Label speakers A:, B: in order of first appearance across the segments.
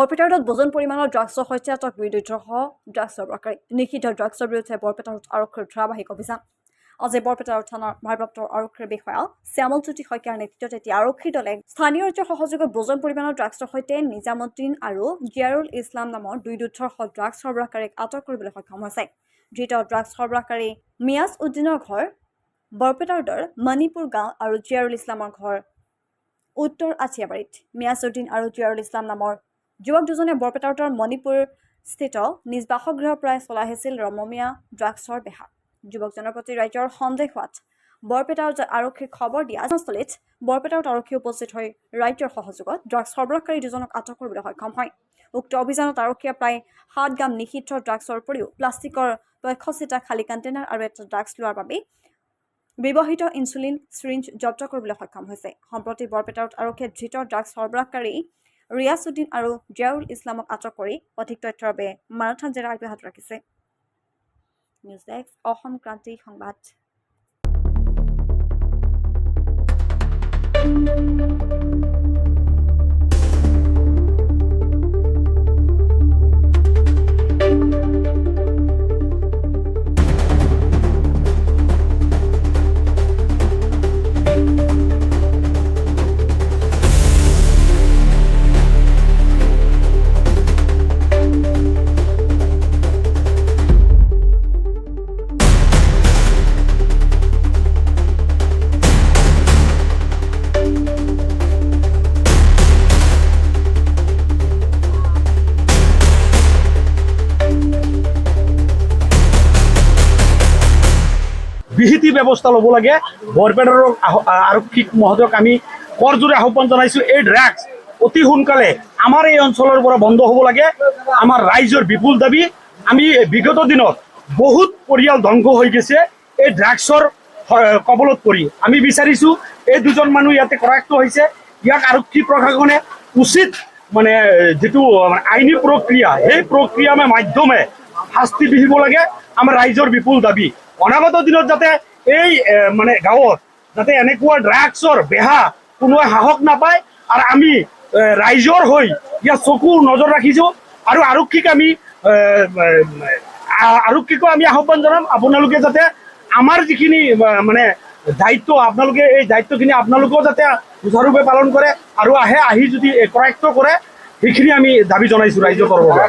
A: বৰপেটা ৰোডত বজন পৰিমাণৰ ড্ৰাগছৰ সৈতে আটক 2 দৈত্যসহ ড্ৰাগছ সৰবৰাহকাৰী। নিষিদ্ধ ড্ৰাগছৰ বিৰুদ্ধে বৰপেটা ৰোড আৰক্ষীৰ ধাৰাবাহিক অভিযান। আজি বৰপেটা ৰোড থানাৰ ভাৰপ্ৰাপ্ত আৰক্ষীৰ বিষয়া শ্যামলজ্যোতি শইকীয়াৰ নেতৃত্বত এটি আৰক্ষী দলে স্থানীয় ৰাজ্যৰ সহযোগত বজন পৰিমাণৰ ড্ৰাগছৰ সৈতে নিজামুদ্দিন আৰু জিয়াৰুল ইছলাম নামৰ 2 দৈত্যসহ ড্ৰাগছ সৰবৰাহকাৰীক আটক কৰিবলৈ সক্ষম হৈছে। ধৃত ড্ৰাগছ সৰবৰাহকাৰী মিয়াজ উদ্দিনৰ ঘৰ বৰপেটা ৰোডৰ মণিপুৰ গাঁও আৰু জিয়াৰুল ইছলামৰ ঘৰ উত্তৰ আঠিয়াবাৰীত। মিয়াজ উদ্দিন আৰু জিয়াৰুল ইছলাম নামৰ যুৱক দুজনে বৰপেটা ৰোডৰ মণিপুৰ স্থিত নিজ বাসগৃহৰ পৰাই চলাই আহিছিল ৰমমীয়া ড্ৰাগছৰ বেহা। যুৱকজনৰ প্ৰতি ৰাইজৰ সন্দেহ হোৱাত বৰপেটা আৰক্ষীক খবৰ দিয়া ঘটনাস্থলীত বৰপেটা ৰোড আৰক্ষী উপস্থিত হৈ ৰাইজৰ সহযোগত ড্ৰাগছ সৰবৰাহকাৰী দুজনক আটক কৰিবলৈ সক্ষম হয়। উক্ত অভিযানত আৰক্ষীয়ে প্ৰায় 7 গ্ৰাম নিষিদ্ধ ড্ৰাগছৰ উপৰিও প্লাষ্টিকৰ 65টা খালী কণ্টেইনাৰ আৰু এটা ড্ৰাগছ লোৱাৰ বাবে ব্যৱহৃত ইনচুলিন চিৰিঞ্জ জব্দ কৰিবলৈ সক্ষম হৈছে। সম্প্ৰতি বৰপেটা ৰোড আৰক্ষীয়ে ধৃত ড্ৰাগছ সৰবৰাহকাৰী ৰিয়াজ উদ্দিন আৰু জিয়াৰুল ইছলামক আটক কৰি অধিক তথ্যৰ বাবে মাৰাথান জেৰা অব্যাহত ৰাখিছে। নিউজ ডেস্ক অসম ক্ৰান্তি সংবাদ।
B: বিহিতি ব্যৱস্থা ল'ব লাগে। বৰপেটাৰ আৰক্ষীক মহোদয়ক আমি কৰজোৰে আহ্বান জনাইছোঁ, এই ড্ৰাগছ অতি সোনকালে আমাৰ এই অঞ্চলৰ পৰা বন্ধ হ'ব লাগে। আমাৰ ৰাইজৰ বিপুল দাবী। আমি বিগত দিনত বহুত পৰিয়াল ধ্বংস হৈ গৈছে এই ড্ৰাগছৰ কবলত পৰি। আমি বিচাৰিছোঁ এই দুজন মানুহ ইয়াতে কৰায়ত্ব হৈছে, ইয়াক আৰক্ষী প্ৰশাসনে উচিত যিটো আইনী প্ৰক্ৰিয়া, সেই প্ৰক্ৰিয়াৰ মাধ্যমে শাস্তি বিহিব লাগে। আমাৰ ৰাইজৰ বিপুল দাবী। অনাগত দিনত যাতে এই গাঁৱত যাতে এনেকুৱা ড্ৰাগছৰ বেহা কোনোৱে সাহস নাপায়, আৰু আমি ৰাইজৰ হৈ ইয়াত চকু নজৰ ৰাখিছোঁ। আৰু আৰক্ষীকো আমি আহ্বান জনাম, আপোনালোকে যাতে আমাৰ যিখিনি দায়িত্ব, আপোনালোকে এই দায়িত্বখিনি আপোনালোকেও যাতে সুচাৰুৰূপে পালন কৰে আৰু আহি যদি কৰায়ত্ব কৰে, সেইখিনি আমি দাবী জনাইছোঁ ৰাইজৰ তৰফৰ পৰা।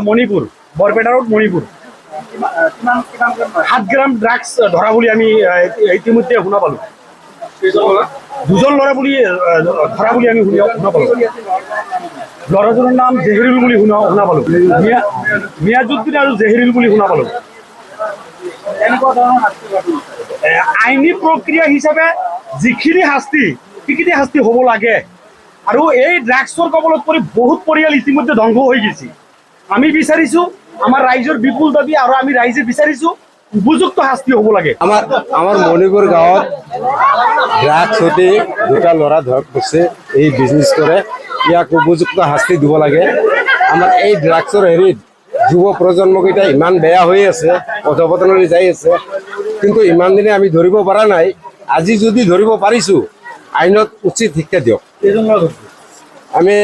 B: মণিপুৰ, বৰপেটা ৰোড মণিপুৰ 7 গ্ৰাম ড্ৰাগছ ধৰা বুলি আমি ইতিমধ্যে শুনা পালোঁ। 2জন ল'ৰা বুলি ধৰা বুলি আমি শুনা পালোঁ। ল'ৰাজনৰ নাম জেহৰিল বুলি শুনা পালোঁ। মিয়াজুদ্দিন আৰু জেহৰিল বুলি শুনা পালোঁ। আইনী প্ৰক্ৰিয়া হিচাপে যিখিনি শাস্তি, সেইখিনি শাস্তি হ'ব লাগে। আৰু এই ড্ৰাগছৰ কবলত পৰি বহুত পৰিয়াল ইতিমধ্যে ধ্বংস হৈ গৈছে। আমি বিচাৰিছোঁ, আমাৰ ৰাইজৰ বিপুল দাবী, আৰু আমি ৰাইজে বিচাৰিছোঁ উপযুক্ত শাস্তি হ'ব লাগে।
C: আমাৰ মণিপুৰ গাঁৱত ড্ৰাগছ সৈতে 2টা ল'ৰা ধৰা পৰিছে, এই বিজনেছ কৰে। ইয়াক উপযুক্ত শাস্তি দিব লাগে। আমাৰ এই ড্ৰাগছৰ হেৰিত যুৱ প্ৰজন্মকেইটা ইমান বেয়া হৈ আছে, অধপতনলৈ যাই আছে, কিন্তু ইমান দিনে আমি ধৰিব পৰা নাই। আজি যদি ধৰিব পাৰিছোঁ, আইনত উচিত শিক্ষা দিয়ক। আমি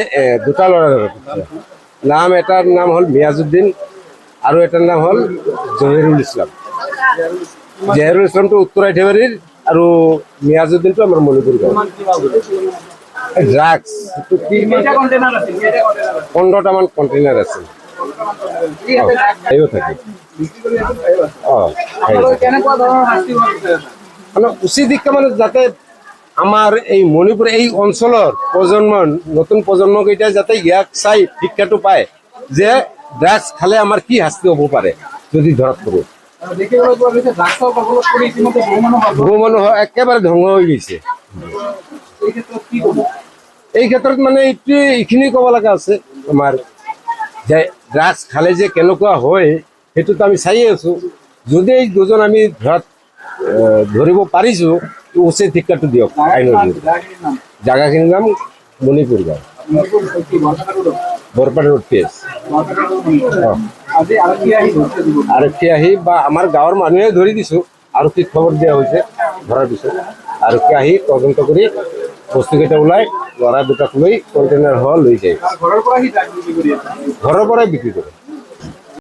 C: 2টা ল'ৰা নাম, এটাৰ নাম হ'ল মিয়াজুদ্দিন আৰু এটাৰ নাম হ'ল জহিৰুল ইছলাম। জহিৰুল ইছলামটো উত্তৰ আঠিয়াবাৰীৰ আৰু মিয়াজুদ্দিনটো আমাৰ মণিপুৰ গাঁও। ড্ৰাগছ 15টামান কণ্টেইনাৰ আছে। উচিত শিক্ষা যাতে আমাৰ এই মণিপুৰ এই অঞ্চলৰ নতুন প্ৰজন্মকেইটা যাতে ইয়াক চাই শিক্ষাটো পায় যে ড্ৰাগছ খালে আমাৰ কি শাস্তি হ'ব পাৰে যদি ধৰাত পৰোঁ। বহু মানুহ একেবাৰে ধ্বংস হৈ গৈছে। এই ক্ষেত্ৰত এইখিনি ক'ব লগা আছে আমাৰ, যে ড্ৰাগছ খালে যে কেনেকুৱা হয় সেইটোতো আমি চাই আছোঁ। যদি এই দুজন আমি ধৰিব পাৰিছোঁ, উচিত শিক্ষাটো দিয়ক আইনৰ বিৰুদ্ধে। জাগাখিনিৰ নাম মণিপুৰ গাঁও, বৰপেটা ৰোড কেছ। আৰক্ষী আহি বা আমাৰ গাঁৱৰ মানুহে ধৰি দিছোঁ, আৰক্ষীক খবৰ দিয়া হৈছে। ধৰাৰ পিছত আৰক্ষী আহি তদন্ত কৰি বস্তুকেইটা ওলাই ল'ৰা দুটাক লৈ কণ্টেইনাৰ লৈ যায় ঘৰৰ পৰাই বিক্ৰী কৰে